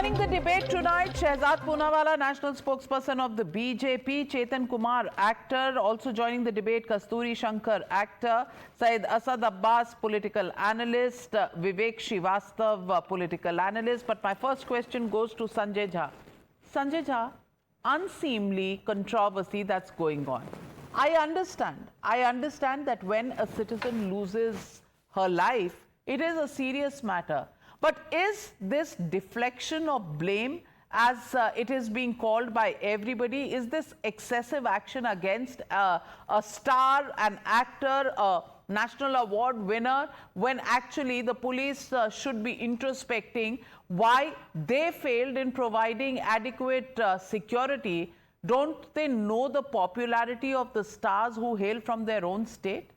Joining the debate tonight, Shehzad Poonawala, national spokesperson of the BJP, Chetan Kumar, actor. Also joining the debate, Kasturi Shankar, actor, Syed Asad Abbas, political analyst, Vivek Srivastav, political analyst. But my first question goes to Sanjay Jha. Sanjay Jha, unseemly controversy that's going on. I understand that when a citizen loses her life, it is a serious matter. But is this deflection of blame, as it is being called by everybody, is this excessive action against a star, an actor, a national award winner, when actually the police should be introspecting why they failed in providing adequate security? Don't they know the popularity of the stars who hail from their own state?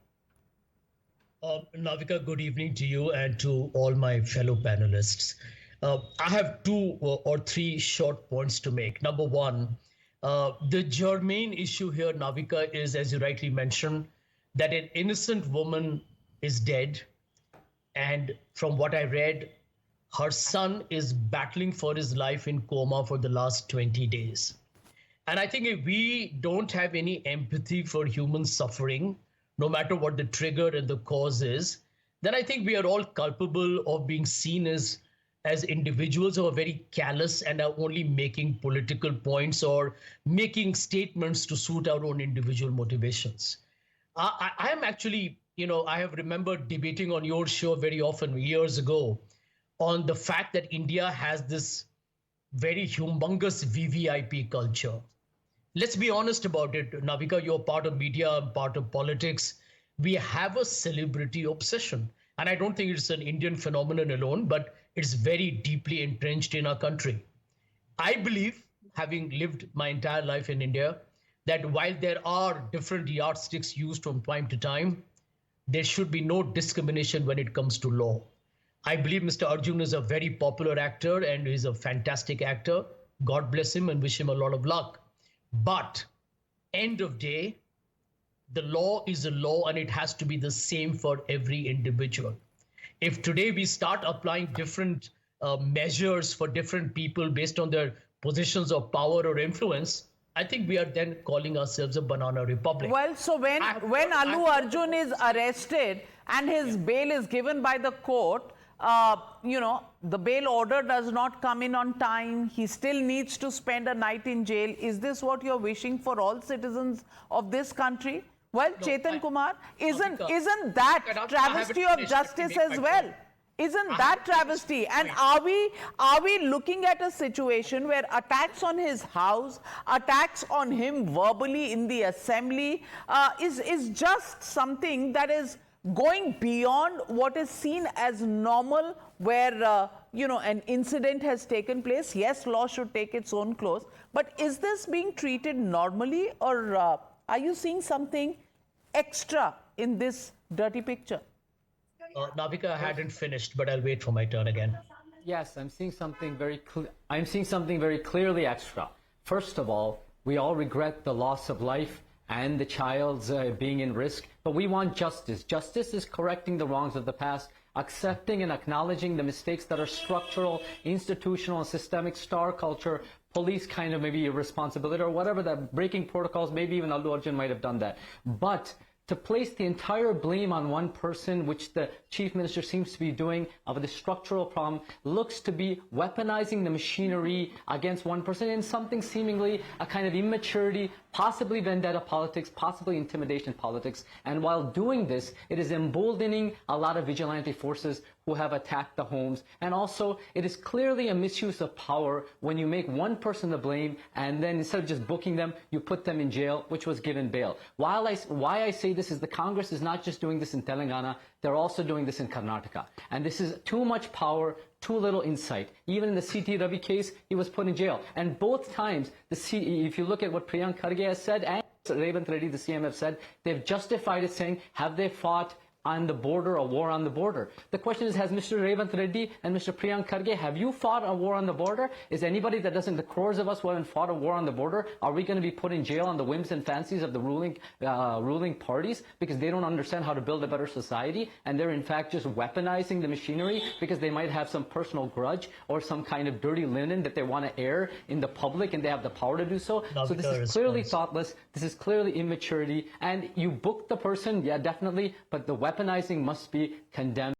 Navika, good evening to you and to all my fellow panelists. I have two or three short points to make. Number one, the germane issue here, Navika, is, as you rightly mentioned, that an innocent woman is dead. And from what I read, her son is battling for his life in coma for the last 20 days. And I think if we don't have any empathy for human suffering, no matter what the trigger and the cause is, then I think we are all culpable of being seen as individuals who are very callous and are only making political points or making statements to suit our own individual motivations. I am actually, I have remembered debating on your show very often years ago on the fact that India has this very humongous VVIP culture. Let's be honest about it, Navika, you're part of media, part of politics. We have a celebrity obsession. And I don't think it's an Indian phenomenon alone, but it's very deeply entrenched in our country. I believe, having lived my entire life in India, that while there are different yardsticks used from time to time, there should be no discrimination when it comes to law. I believe Mr. Arjun is a very popular actor and he's a fantastic actor. God bless him and wish him a lot of luck. But end of day, the law is a law and it has to be the same for every individual. If today we start applying different measures for different people based on their positions of power or influence, I think we are then calling ourselves a banana republic. Well, so when Allu Arjun is arrested and his bail is given by the court, the bail order does not come in on time. He still needs to spend a night in jail. Is this what you're wishing for all citizens of this country? Well, no, Chetan Kumar, isn't that travesty of justice as well? Isn't that travesty? And are we looking at a situation where attacks on his house, attacks on him verbally in the assembly is just something that is going beyond what is seen as normal, where an incident has taken place? Yes, law should take its own course, but is this being treated normally, or are you seeing something extra in this dirty picture? Navika, I hadn't finished, but I'll wait for my turn again. Yes, I'm seeing something very clearly extra. First of all, we all regret the loss of life and the child's being in risk, but we want justice. Justice is correcting the wrongs of the past, accepting and acknowledging the mistakes that are structural, institutional, and systemic, star culture, police kind of maybe irresponsibility or whatever, that breaking protocols, maybe even Allu Arjun might have done that. But to place the entire blame on one person, which the chief minister seems to be doing, of the structural problem, looks to be weaponizing the machinery against one person in something seemingly a kind of immaturity, possibly vendetta politics, possibly intimidation politics. And while doing this, it is emboldening a lot of vigilante forces who have attacked the homes. And also, it is clearly a misuse of power when you make one person the blame and then instead of just booking them, you put them in jail, which was given bail. Why I say this is the Congress is not just doing this in Telangana, they're also doing this in Karnataka. And this is too much power, too little insight. Even in the C.T. Ravi case, he was put in jail. And both times, if you look at what Priyank Kharge has said and Revanth Reddy, the CM, have said, they've justified it saying, have they fought on the border, a war on the border. The question is, has Mr. Revanth Reddy and Mr. Priyank Kharge, have you fought a war on the border? Is anybody that doesn't, the crores of us who haven't fought a war on the border, are we going to be put in jail on the whims and fancies of the ruling parties because they don't understand how to build a better society, and they're in fact just weaponizing the machinery because they might have some personal grudge or some kind of dirty linen that they want to air in the public and they have the power to do so? So this is clearly thoughtless, this is clearly immaturity, and you book the person, yeah, definitely, but the weaponizing must be condemned.